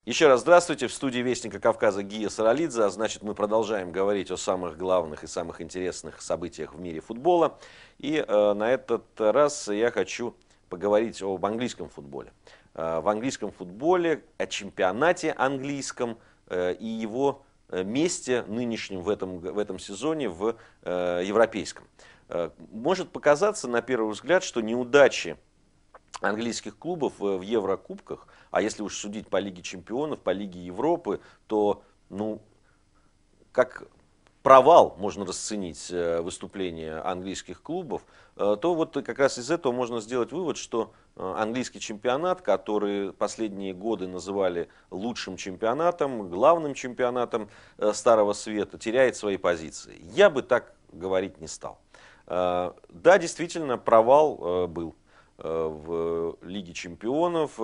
Еще раз здравствуйте, в студии Вестника Кавказа Гия Саралидзе, а значит мы продолжаем говорить о самых главных и самых интересных событиях в мире футбола. И на этот раз я хочу поговорить об английском футболе. В английском футболе, о чемпионате английском и его месте нынешнем в этом сезоне в европейском. Может показаться на первый взгляд, что неудачи английских клубов в Еврокубках, а если уж судить по Лиге Чемпионов, по Лиге Европы, то, ну, как провал можно расценить выступление английских клубов, то вот как раз из этого можно сделать вывод, что английский чемпионат, который последние годы называли лучшим чемпионатом, главным чемпионатом Старого Света, теряет свои позиции. Я бы так говорить не стал. Да, действительно, провал был в Лиге Чемпионов,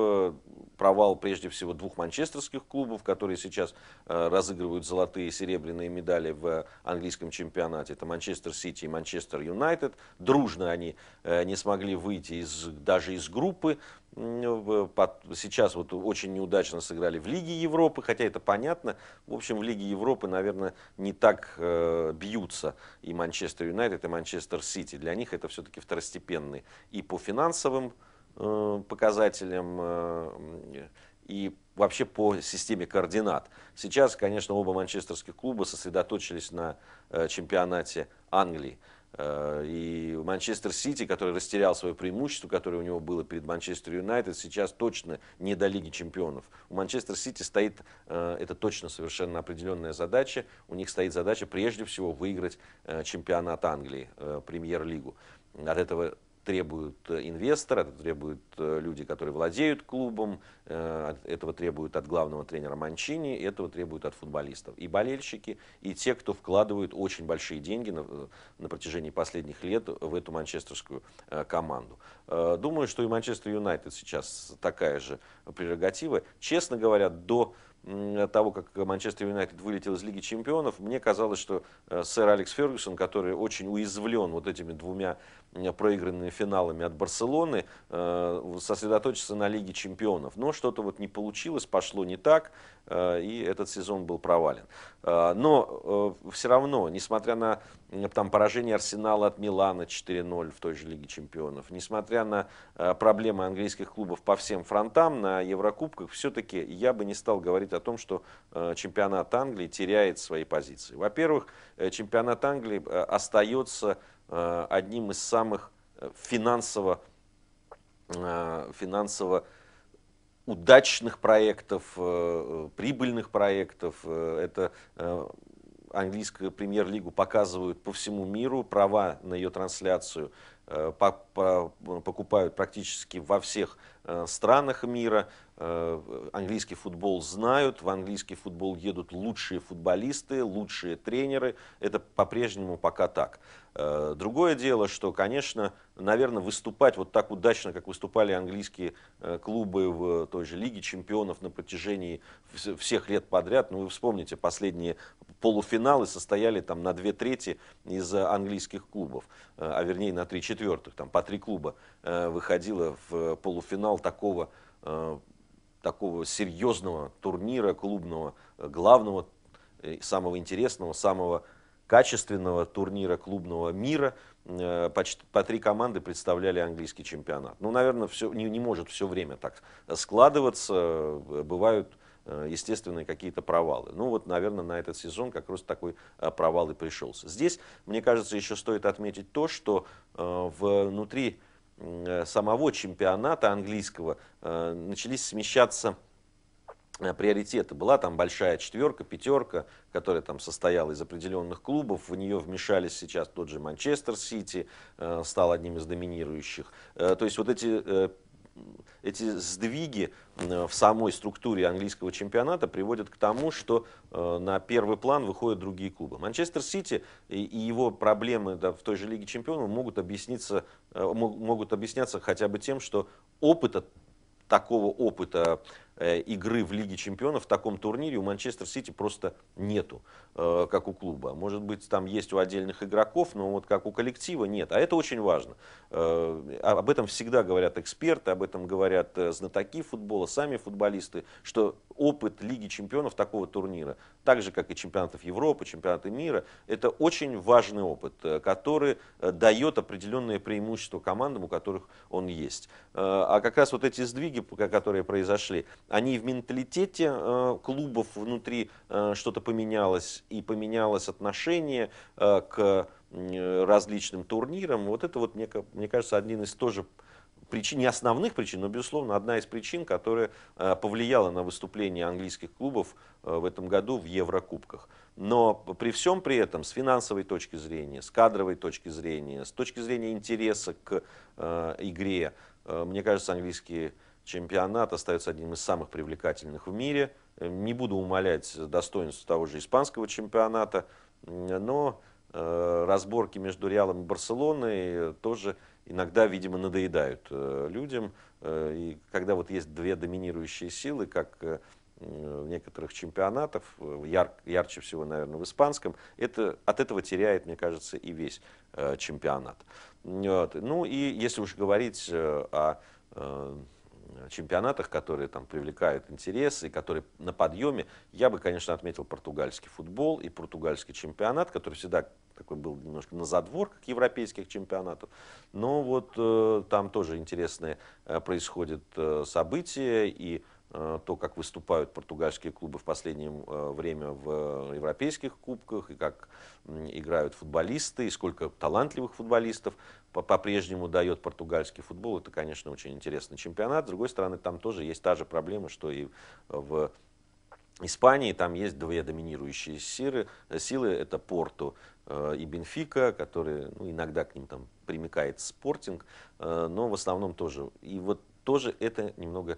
провал прежде всего двух манчестерских клубов, которые сейчас разыгрывают золотые и серебряные медали в английском чемпионате. Это Манчестер Сити и Манчестер Юнайтед. Дружно они не смогли выйти даже из группы. Сейчас вот очень неудачно сыграли в Лиге Европы, хотя это понятно. В общем, в Лиге Европы, наверное, не так бьются и Манчестер Юнайтед, и Манчестер Сити. Для них это все-таки второстепенные и по финансовым показателям, и вообще по системе координат. Сейчас, конечно, оба манчестерских клуба сосредоточились на чемпионате Англии. И Манчестер Сити, который растерял свое преимущество, которое у него было перед Манчестер Юнайтед, сейчас точно не до Лиги Чемпионов. У Манчестер Сити стоит, это точно совершенно определенная задача, у них стоит задача прежде всего выиграть чемпионат Англии, премьер-лигу. От этого требуют инвесторы, это требуют люди, которые владеют клубом, этого требуют от главного тренера Манчини, этого требуют от футболистов. И болельщики, и те, кто вкладывают очень большие деньги на протяжении последних лет в эту манчестерскую команду. Думаю, что и Манчестер Юнайтед сейчас такая же прерогатива. Честно говоря, до того, как Манчестер Юнайтед вылетел из Лиги Чемпионов, мне казалось, что сэр Алекс Фергюсон, который очень уязвлен вот этими двумя проигранными финалами от Барселоны, сосредоточится на Лиге Чемпионов. Но что-то вот не получилось, пошло не так, и этот сезон был провален. Но все равно, несмотря на там поражение Арсенала от Милана 4-0 в той же Лиге Чемпионов, несмотря на проблемы английских клубов по всем фронтам на Еврокубках, все-таки я бы не стал говорить о том, что чемпионат Англии теряет свои позиции. Во-первых, чемпионат Англии остается одним из самых финансово удачных проектов, прибыльных проектов. Это английскую премьер-лигу показывают по всему миру, права на ее трансляцию покупают практически во всех странах мира. Английский футбол знают, в английский футбол едут лучшие футболисты, лучшие тренеры. Это по-прежнему пока так. Другое дело, что, конечно, наверное, выступать вот так удачно, как выступали английские клубы в той же Лиге Чемпионов на протяжении всех лет подряд. Ну, вы вспомните, последние полуфиналы состояли там на 2/3 из английских клубов, а вернее на 3/4, там по 3 клуба выходило в полуфинал такого серьезного турнира клубного, главного, самого интересного, самого качественного турнира клубного мира. Почти по 3 команды представляли английский чемпионат. Ну, наверное, не может все время так складываться. Бывают естественные какие-то провалы. Ну вот, наверное, на этот сезон как раз такой провал и пришелся. Здесь, мне кажется, еще стоит отметить то, что внутри самого чемпионата английского начались смещаться приоритеты. Была там большая четверка, пятерка, которая там состояла из определенных клубов. В нее вмешались сейчас тот же Манчестер Сити, стал одним из доминирующих. То есть вот эти сдвиги в самой структуре английского чемпионата приводят к тому, что на первый план выходят другие клубы. Манчестер Сити и его проблемы в той же Лиге Чемпионов могут объясняться хотя бы тем, что такого опыта игры в Лиге Чемпионов в таком турнире у Манчестер Сити просто нету, как у клуба. Может быть, там есть у отдельных игроков, но вот как у коллектива нет. А это очень важно. Об этом всегда говорят эксперты, об этом говорят знатоки футбола, сами футболисты, что опыт Лиги Чемпионов такого турнира, так же, как и чемпионатов Европы, чемпионаты мира, это очень важный опыт, который дает определенные преимущества командам, у которых он есть. А как раз вот эти сдвиги, которые произошли, они в менталитете клубов внутри что-то поменялось, и поменялось отношение к различным турнирам. Вот это вот, мне кажется, один из тоже причин, не основных причин, но, безусловно, одна из причин, которая повлияла на выступление английских клубов в этом году в Еврокубках. Но при всем при этом, с финансовой точки зрения, с кадровой точки зрения, с точки зрения интереса к игре, мне кажется, английский чемпионат остается одним из самых привлекательных в мире. Не буду умалять достоинств того же испанского чемпионата, но разборки между Реалом и Барселоной тоже иногда, видимо, надоедают людям. И когда вот есть две доминирующие силы, как в некоторых чемпионатах, ярче всего, наверное, в испанском, от этого теряет, мне кажется, и весь чемпионат. Вот. Ну и если уж говорить о чемпионатах, которые там привлекают интерес и которые на подъеме, я бы, конечно, отметил португальский футбол и португальский чемпионат, который всегда такой был немножко на задворках европейских чемпионатов. Но вот там тоже интересные происходят события, и то, как выступают португальские клубы в последнее время в европейских кубках, и как играют футболисты, и сколько талантливых футболистов по-прежнему дает португальский футбол. Это, конечно, очень интересный чемпионат. С другой стороны, там тоже есть та же проблема, что и в Испании. Там есть две доминирующие силы. Это Порту и Бенфика, которые иногда к ним там примыкает Спортинг, но в основном тоже. И вот тоже это немного,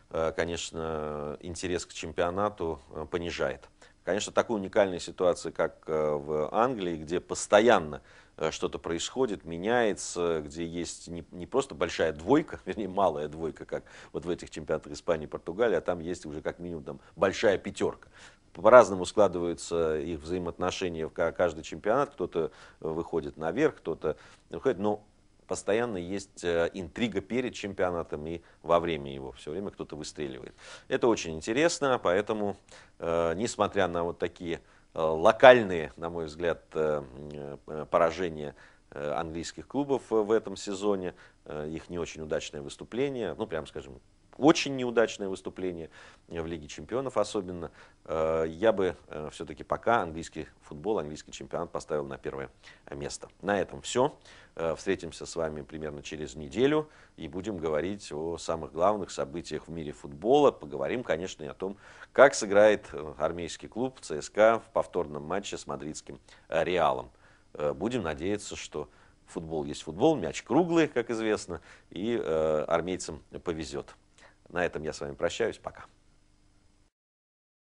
конечно, интерес к чемпионату понижает. Конечно, такой уникальной ситуации, как в Англии, где постоянно что-то происходит, меняется, где есть не просто большая двойка, вернее, малая двойка, как вот в этих чемпионатах Испании и Португалии, а там есть уже как минимум там большая пятерка. По-разному складываются их взаимоотношения в каждый чемпионат. Кто-то выходит наверх, кто-то выходит. Но постоянно есть интрига перед чемпионатом и во время его. Все время кто-то выстреливает. Это очень интересно, поэтому, несмотря на вот такие локальные, на мой взгляд, поражения английских клубов в этом сезоне, их не очень удачное выступление, ну, прям скажем, очень неудачное выступление в Лиге Чемпионов особенно, я бы все-таки пока английский футбол, английский чемпионат поставил на первое место. На этом все. Встретимся с вами примерно через неделю и будем говорить о самых главных событиях в мире футбола. Поговорим, конечно, и о том, как сыграет армейский клуб ЦСКА в повторном матче с мадридским Реалом. Будем надеяться, что футбол есть футбол, мяч круглый, как известно, и армейцам повезет. На этом я с вами прощаюсь. Пока.